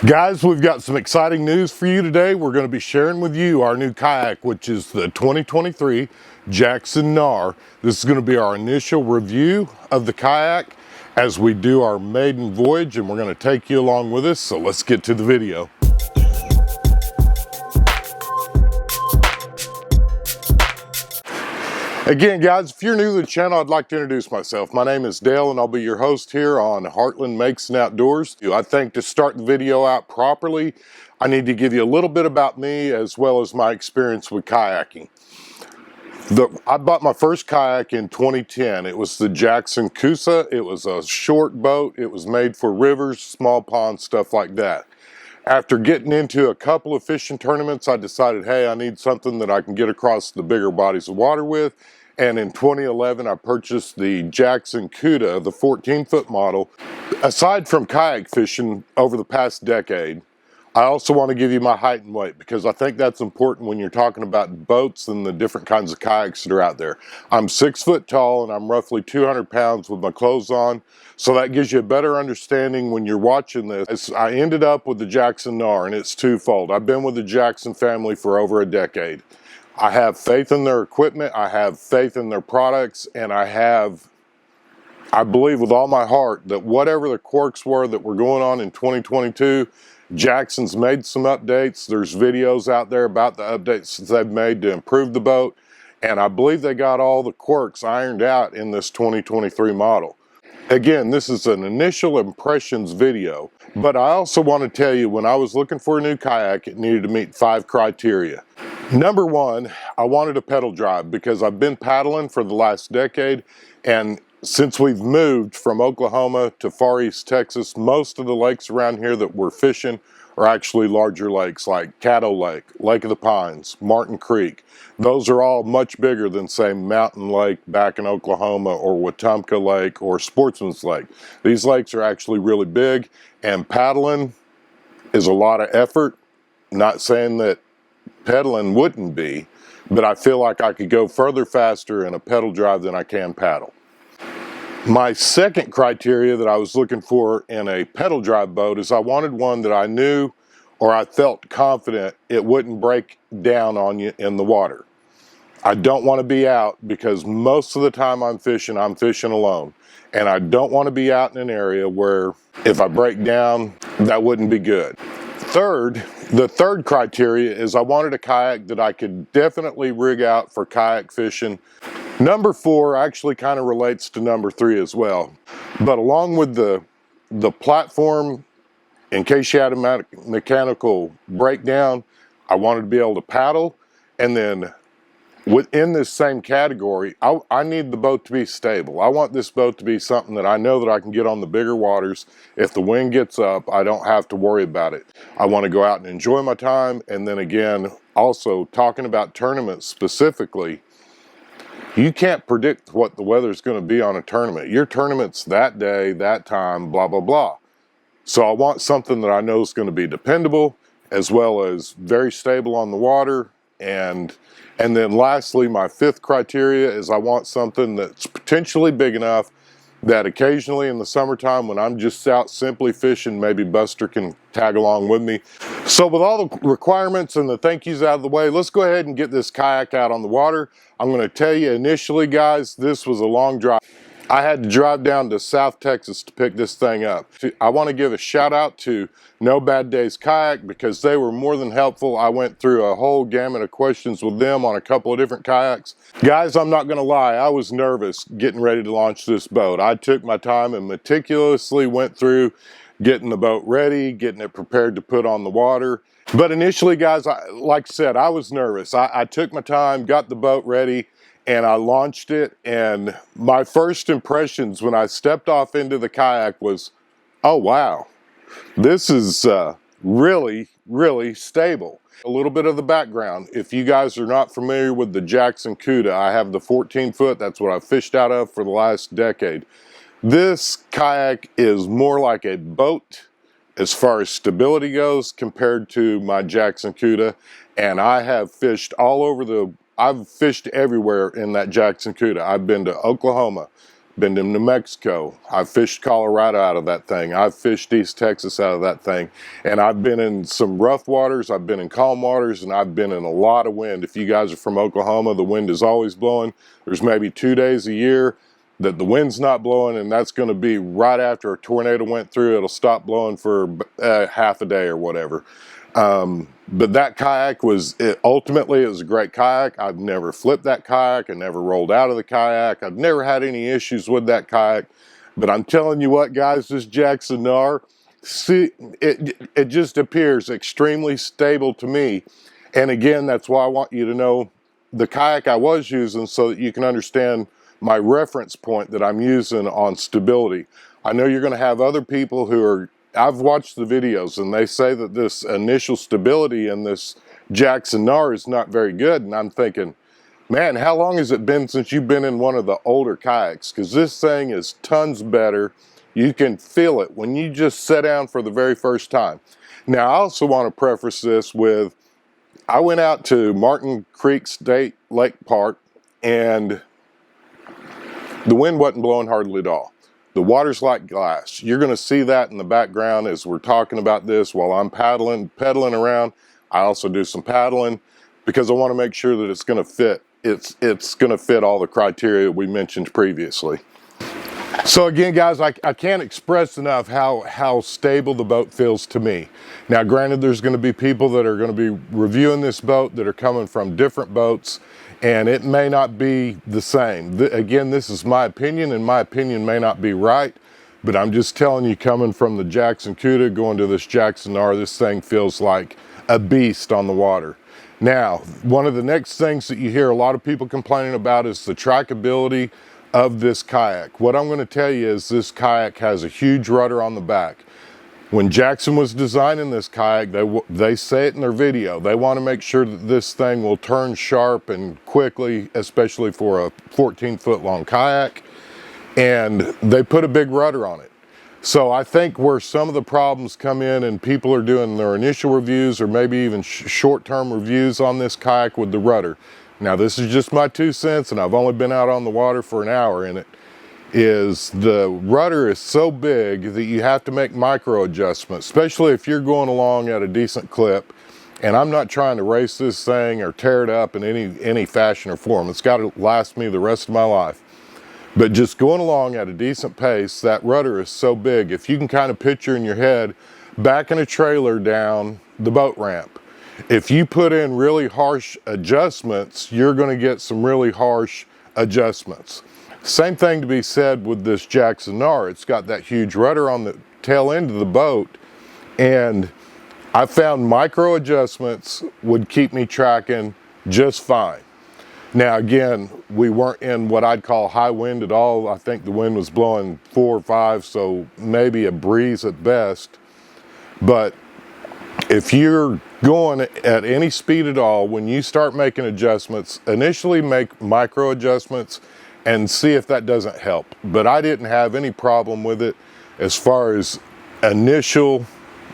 Guys, we've got some exciting news for you today. We're going to be sharing with you our new kayak, which is the 2023 Jackson Knarr. This is going to be our initial review of the kayak as we do our maiden voyage, and we're going to take you along with us. So let's get to the video. Again, guys, if you're new to the channel, I'd like to introduce myself. My name is Dale, and I'll be your host here on Heartland Makes and Outdoors. I think to start the video out properly, I need to give you a little bit about me as well as my experience with kayaking. I bought my first kayak in 2010. It was the Jackson Coosa. It was a short boat. It was made for rivers, small ponds, stuff like that. After getting into a couple of fishing tournaments, I decided, hey, I need something that I can get across the bigger bodies of water with. And in 2011, I purchased the Jackson Cuda, the 14-foot model. Aside from kayak fishing over the past decade, I also want to give you my height and weight because I think that's important when you're talking about boats and the different kinds of kayaks that are out there. I'm 6 foot tall and I'm roughly 200 pounds with my clothes on. So that gives you a better understanding when you're watching this. I ended up with the Jackson Knarr, and it's twofold. I've been with the Jackson family for over a decade. I have faith in their equipment, I have faith in their products, and I believe with all my heart that whatever the quirks were that were going on in 2022, Jackson's made some updates. There's videos out there about the updates that they've made to improve the boat, and I believe they got all the quirks ironed out in this 2023 model. Again, this is an initial impressions video, but I also want to tell you when I was looking for a new kayak, it needed to meet 5 criteria. Number one, I wanted a pedal drive because I've been paddling for the last decade, and since we've moved from Oklahoma to Far East Texas, most of the lakes around here that we're fishing are actually larger lakes like Caddo Lake, Lake of the Pines, Martin Creek. Those are all much bigger than, say, Mountain Lake back in Oklahoma or Wetumpka Lake or Sportsman's Lake. These lakes are actually really big, and paddling is a lot of effort. Not saying that pedaling wouldn't be, but I feel like I could go further faster in a pedal drive than I can paddle. My second criteria that I was looking for in a pedal drive boat is I wanted one that I knew or I felt confident it wouldn't break down on you in the water. I don't want to be out because most of the time I'm fishing alone. And I don't want to be out in an area where if I break down, that wouldn't be good. The third criteria is I wanted a kayak that I could definitely rig out for kayak fishing. Number 4 actually kind of relates to number 3 as well. But along with the platform, in case you had a mechanical breakdown, I wanted to be able to paddle. And then within this same category, I need the boat to be stable. I want this boat to be something that I know that I can get on the bigger waters. If the wind gets up, I don't have to worry about it. I want to go out and enjoy my time. And then again, also talking about tournaments specifically, you can't predict what the weather's going to be on a tournament. Your tournament's that day, that time, blah, blah, blah. So I want something that I know is going to be dependable as well as very stable on the water. And then lastly, my 5th criteria is I want something that's potentially big enough that occasionally in the summertime when I'm just out simply fishing, maybe Buster can tag along with me. So with all the requirements and the thank yous out of the way, let's go ahead and get this kayak out on the water. I'm going to tell you initially, guys, this was a long drive. I had to drive down to South Texas to pick this thing up. I want to give a shout out to No Bad Days Kayak because they were more than helpful. I went through a whole gamut of questions with them on a couple of different kayaks. Guys, I'm not going to lie, I was nervous getting ready to launch this boat. I took my time and meticulously went through getting the boat ready, getting it prepared to put on the water. But initially, guys, like I said, I was nervous. I took my time, got the boat ready, and I launched it, and my first impressions when I stepped off into the kayak was, oh wow, this is really, really stable. A little bit of the background. If you guys are not familiar with the Jackson Cuda, I have the 14-foot, that's what I've fished out of for the last decade. This kayak is more like a boat as far as stability goes compared to my Jackson Cuda, and I have fished all over I've fished everywhere in that Jackson Cuda. I've been to Oklahoma, been to New Mexico. I've fished Colorado out of that thing. I've fished East Texas out of that thing. And I've been in some rough waters, I've been in calm waters, and I've been in a lot of wind. If you guys are from Oklahoma, the wind is always blowing. There's maybe 2 days a year that the wind's not blowing, and that's going to be right after a tornado went through. It'll stop blowing for half a day or whatever. But that kayak ultimately it was a great kayak. I've never flipped that kayak. I never rolled out of the kayak. I've never had any issues with that kayak. But I'm telling you what, guys, this Jackson Knarr, see, it just appears extremely stable to me. And again, that's why I want you to know the kayak I was using so that you can understand my reference point that I'm using on stability. I know you're going to have other people who are, I've watched the videos and they say that this initial stability in this Jackson Knarr is not very good. And I'm thinking, man, how long has it been since you've been in one of the older kayaks? Because this thing is tons better. You can feel it when you just sit down for the very first time. Now, I also want to preface this with, I went out to Martin Creek State Lake Park and the wind wasn't blowing hardly at all. The water's like glass. You're going to see that in the background as we're talking about this while I'm pedaling around. I also do some paddling because I want to make sure that it's going to fit. It's going to fit all the criteria we mentioned previously. So again, guys, I can't express enough how stable the boat feels to me. Now, granted, there's going to be people that are going to be reviewing this boat that are coming from different boats, and it may not be the same. Again, this is my opinion, and my opinion may not be right, but I'm just telling you, coming from the Jackson Cuda going to this Jackson Knarr, this thing feels like a beast on the water. Now, one of the next things that you hear a lot of people complaining about is the trackability of this kayak. What I'm going to tell you is this kayak has a huge rudder on the back. When Jackson was designing this kayak, they say it in their video, they want to make sure that this thing will turn sharp and quickly, especially for a 14-foot long kayak, and they put a big rudder on it. So I think where some of the problems come in and people are doing their initial reviews or maybe even short-term reviews on this kayak with the rudder. Now, this is just my 2 cents, and I've only been out on the water for an hour in it, is the rudder is so big that you have to make micro adjustments, especially if you're going along at a decent clip. And I'm not trying to race this thing or tear it up in any fashion or form. It's got to last me the rest of my life. But just going along at a decent pace, that rudder is so big. If you can kind of picture in your head backing a trailer down the boat ramp, if you put in really harsh adjustments, you're going to get some really harsh adjustments. Same thing to be said with this Jackson Knarr. It's got that huge rudder on the tail end of the boat, and I found micro adjustments would keep me tracking just fine. Now again, we weren't in what I'd call high wind at all. I think the wind was blowing 4 or 5, so maybe a breeze at best. But if you're going at any speed at all, when you start making adjustments, initially make micro adjustments and see if that doesn't help. But I didn't have any problem with it as far as initial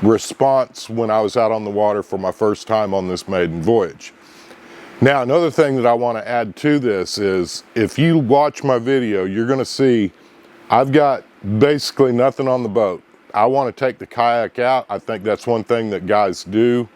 response when I was out on the water for my first time on this maiden voyage. Now, another thing that I want to add to this is, if you watch my video, you're going to see I've got basically nothing on the boat. I want to take the kayak out. I think that's one thing that guys do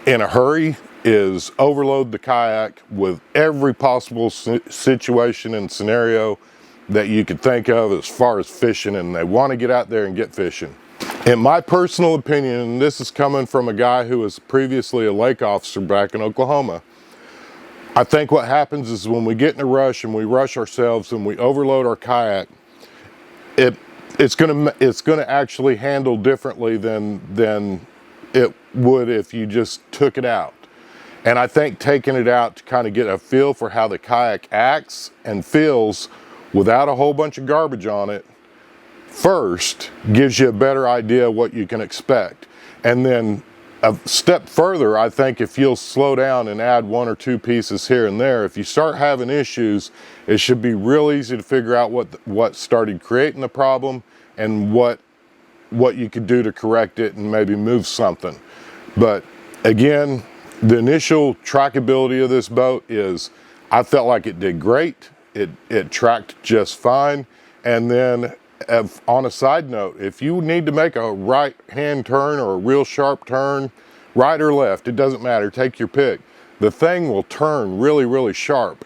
in a hurry, is overload the kayak with every possible situation and scenario that you could think of as far as fishing, and they want to get out there and get fishing. In my personal opinion, and this is coming from a guy who was previously a lake officer back in Oklahoma, I think what happens is when we get in a rush and we rush ourselves and we overload our kayak, it's gonna actually handle differently than it would if you just took it out. And I think taking it out to kind of get a feel for how the kayak acts and feels without a whole bunch of garbage on it first gives you a better idea what you can expect. And then a step further, I think if you'll slow down and add 1 or 2 pieces here and there, if you start having issues, it should be real easy to figure out what started creating the problem and what you could do to correct it and maybe move something. But again, the initial trackability of this boat is, I felt like it did great. it tracked just fine. And then on a side note, if you need to make a right hand turn or a real sharp turn, right or left, it doesn't matter, take your pick, the thing will turn really, really sharp.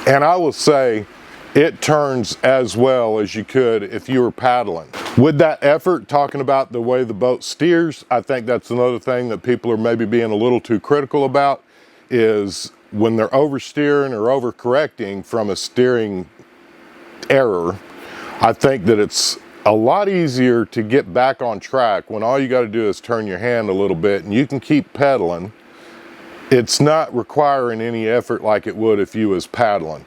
And I will say it turns as well as you could if you were paddling. With that effort, talking about the way the boat steers, I think that's another thing that people are maybe being a little too critical about, is when they're oversteering or overcorrecting from a steering error. I think that it's a lot easier to get back on track when all you got to do is turn your hand a little bit and you can keep pedaling. It's not requiring any effort like it would if you was paddling.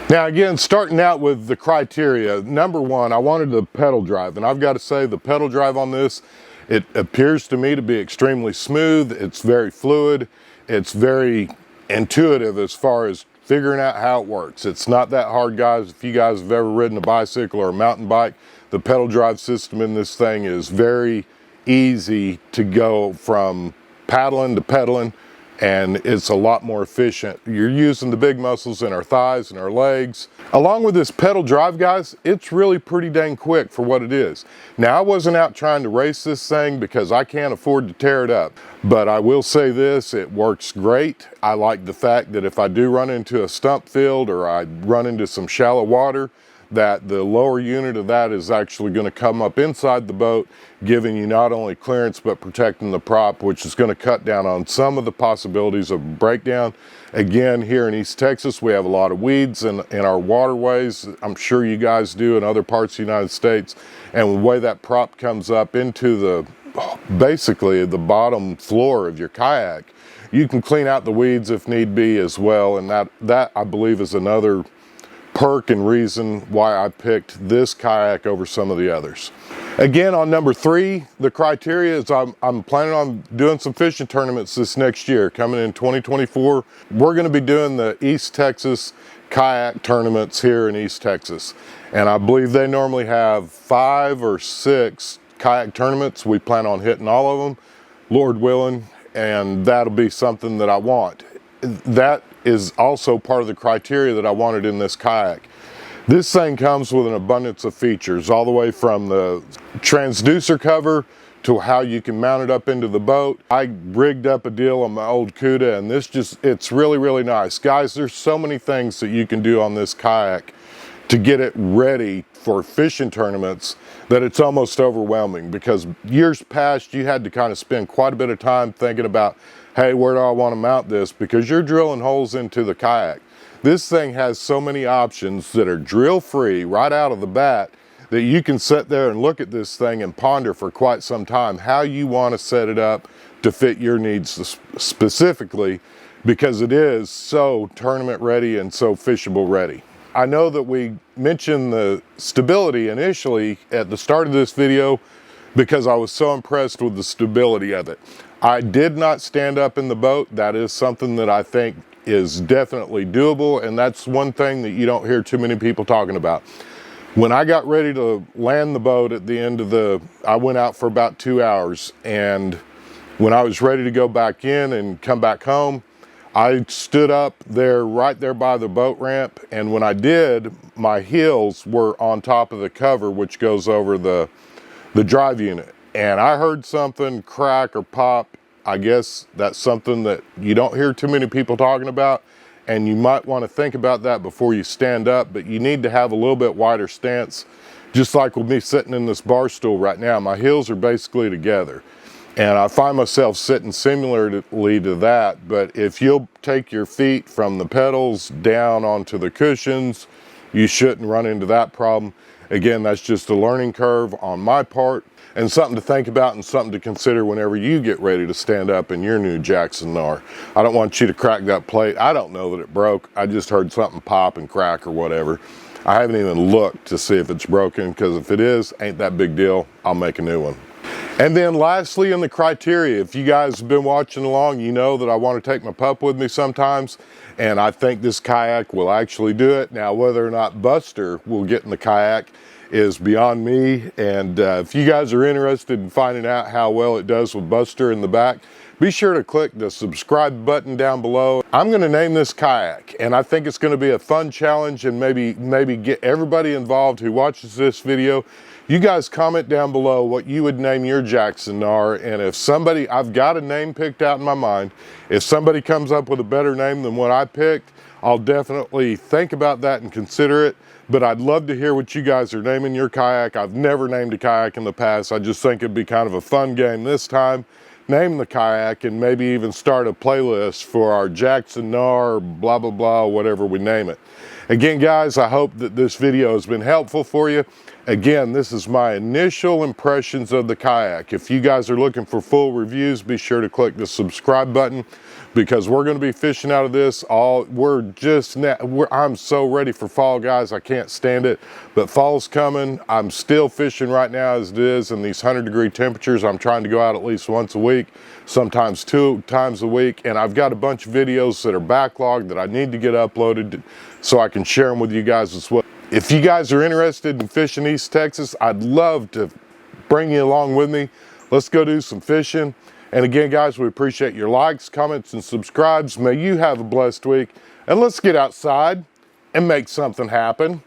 Now again, starting out with the criteria, number one, I wanted the pedal drive, and I've got to say the pedal drive on this, it appears to me to be extremely smooth. It's very fluid. It's very intuitive as far as figuring out how it works. It's not that hard, guys. If you guys have ever ridden a bicycle or a mountain bike, the pedal drive system in this thing is very easy to go from paddling to pedaling, and it's a lot more efficient. You're using the big muscles in our thighs and our legs. Along with this pedal drive, guys, it's really pretty dang quick for what it is. Now, I wasn't out trying to race this thing because I can't afford to tear it up, but I will say this, it works great. I like the fact that if I do run into a stump field or I run into some shallow water, that the lower unit of that is actually going to come up inside the boat, giving you not only clearance but protecting the prop, which is going to cut down on some of the possibilities of breakdown. Again, here in East Texas, we have a lot of weeds in our waterways. I'm sure you guys do in other parts of the United States. And the way that prop comes up into the, basically the bottom floor of your kayak, you can clean out the weeds if need be as well. And that I believe is another perk and reason why I picked this kayak over some of the others. Again, on number three, the criteria is I'm planning on doing some fishing tournaments this next year. Coming in 2024, we're going to be doing the East Texas kayak tournaments here in East Texas. And I believe they normally have 5 or 6 kayak tournaments. We plan on hitting all of them, Lord willing, and that'll be something that I want. That is also part of the criteria that I wanted in this kayak. This thing comes with an abundance of features, all the way from the transducer cover to how you can mount it up into the boat. I rigged up a deal on my old Cuda, and it's really, really nice. Guys, there's so many things that you can do on this kayak to get it ready for fishing tournaments that it's almost overwhelming, because years past you had to kind of spend quite a bit of time thinking about, hey, where do I want to mount this? Because you're drilling holes into the kayak. This thing has so many options that are drill free right out of the bat that you can sit there and look at this thing and ponder for quite some time how you want to set it up to fit your needs specifically, because it is so tournament ready and so fishable ready. I know that we mentioned the stability initially at the start of this video because I was so impressed with the stability of it. I did not stand up in the boat. That is something that I think is definitely doable, and that's one thing that you don't hear too many people talking about. When I got ready to land the boat at the end of I went out for about 2 hours, and when I was ready to go back in and come back home, I stood up there, right there by the boat ramp, and when I did, my heels were on top of the cover, which goes over the drive unit. And I heard something crack or pop. I guess that's something that you don't hear too many people talking about, and you might want to think about that before you stand up, but you need to have a little bit wider stance. Just like with me sitting in this bar stool right now, my heels are basically together. And I find myself sitting similarly to that, but if you'll take your feet from the pedals down onto the cushions, you shouldn't run into that problem. Again, that's just a learning curve on my part, and something to think about and something to consider whenever you get ready to stand up in your new Jackson Knarr. I don't want you to crack that plate. I don't know that it broke. I just heard something pop and crack or whatever. I haven't even looked to see if it's broken, because if it is, ain't that big deal. I'll make a new one. And then lastly, in the criteria, if you guys have been watching along, you know that I want to take my pup with me sometimes, and I think this kayak will actually do it. Now, whether or not Buster will get in the kayak is beyond me, and if you guys are interested in finding out how well it does with Buster in the back, be sure to click the subscribe button down below. I'm going to name this kayak, and I think it's going to be a fun challenge, and maybe get everybody involved who watches this video. You guys comment down below what you would name your Jackson Knarr, and if somebody, I've got a name picked out in my mind. If somebody comes up with a better name than what I picked, I'll definitely think about that and consider it. But I'd love to hear what you guys are naming your kayak. I've never named a kayak in the past. I just think it'd be kind of a fun game this time. Name the kayak and maybe even start a playlist for our Jackson Knarr, blah, blah, blah, whatever we name it. Again, guys, I hope that this video has been helpful for you. Again, this is my initial impressions of the kayak. If you guys are looking for full reviews, be sure to click the subscribe button, because we're going to be fishing out of this I'm so ready for fall, guys. I can't stand it, but fall's coming. I'm still fishing right now as it is in these 100-degree temperatures. I'm trying to go out at least once a week, sometimes 2 times a week, and I've got a bunch of videos that are backlogged that I need to get uploaded so I can share them with you guys as well. If you guys are interested in fishing East Texas, I'd love to bring you along with me. Let's go do some fishing. And again, guys, we appreciate your likes, comments, and subscribes. May you have a blessed week. And let's get outside and make something happen.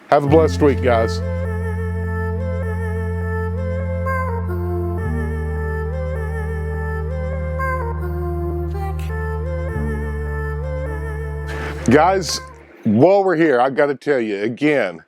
Have a blessed week, guys. Guys, while we're here, I got to tell you again,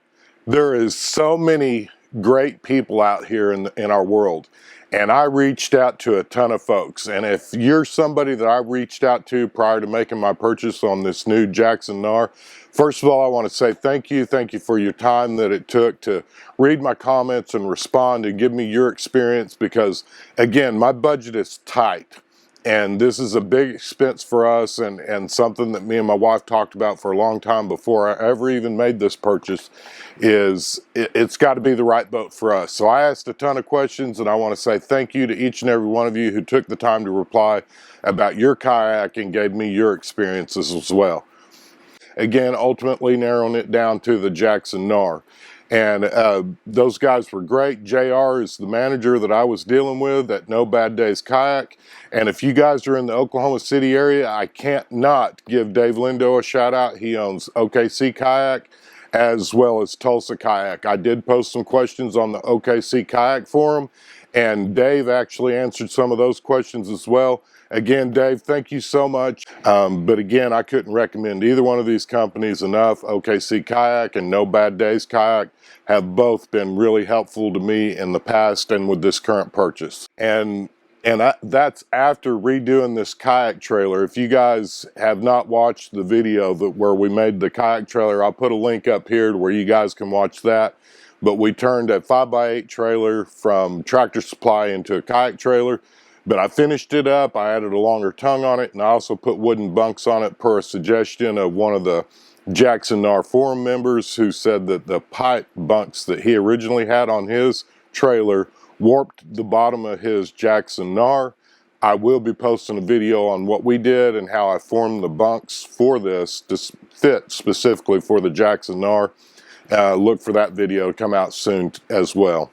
there is so many great people out here in our world. And I reached out to a ton of folks. And if you're somebody that I reached out to prior to making my purchase on this new Jackson Knarr, first of all, I want to say thank you. Thank you for your time that it took to read my comments and respond and give me your experience, because again, my budget is tight. And this is a big expense for us, and something that me and my wife talked about for a long time before I ever even made this purchase. It's got to be the right boat for us. So I asked a ton of questions, and I want to say thank you to each and every one of you who took the time to reply about your kayak and gave me your experiences as well. Again, ultimately narrowing it down to the Jackson Knarr. And those guys were great. JR is the manager that I was dealing with at No Bad Days Kayak. And if you guys are in the Oklahoma City area, I can't not give Dave Lindo a shout out. He owns OKC Kayak as well as Tulsa Kayak. I did post some questions on the OKC Kayak forum, and Dave actually answered some of those questions as well. Again, Dave, thank you so much. But again, I couldn't recommend either one of these companies enough. OKC Kayak and No Bad Days Kayak have both been really helpful to me in the past and with this current purchase. And that's after redoing this kayak trailer. If you guys have not watched the video where we made the kayak trailer, I'll put a link up here to where you guys can watch that. But we turned a 5x8 trailer from Tractor Supply into a kayak trailer. But I finished it up, I added a longer tongue on it, and I also put wooden bunks on it per a suggestion of one of the Jackson Knarr forum members, who said that the pipe bunks that he originally had on his trailer warped the bottom of his Jackson Knarr. I will be posting a video on what we did and how I formed the bunks for this to fit specifically for the Jackson Knarr. Look for that video to come out soon as well.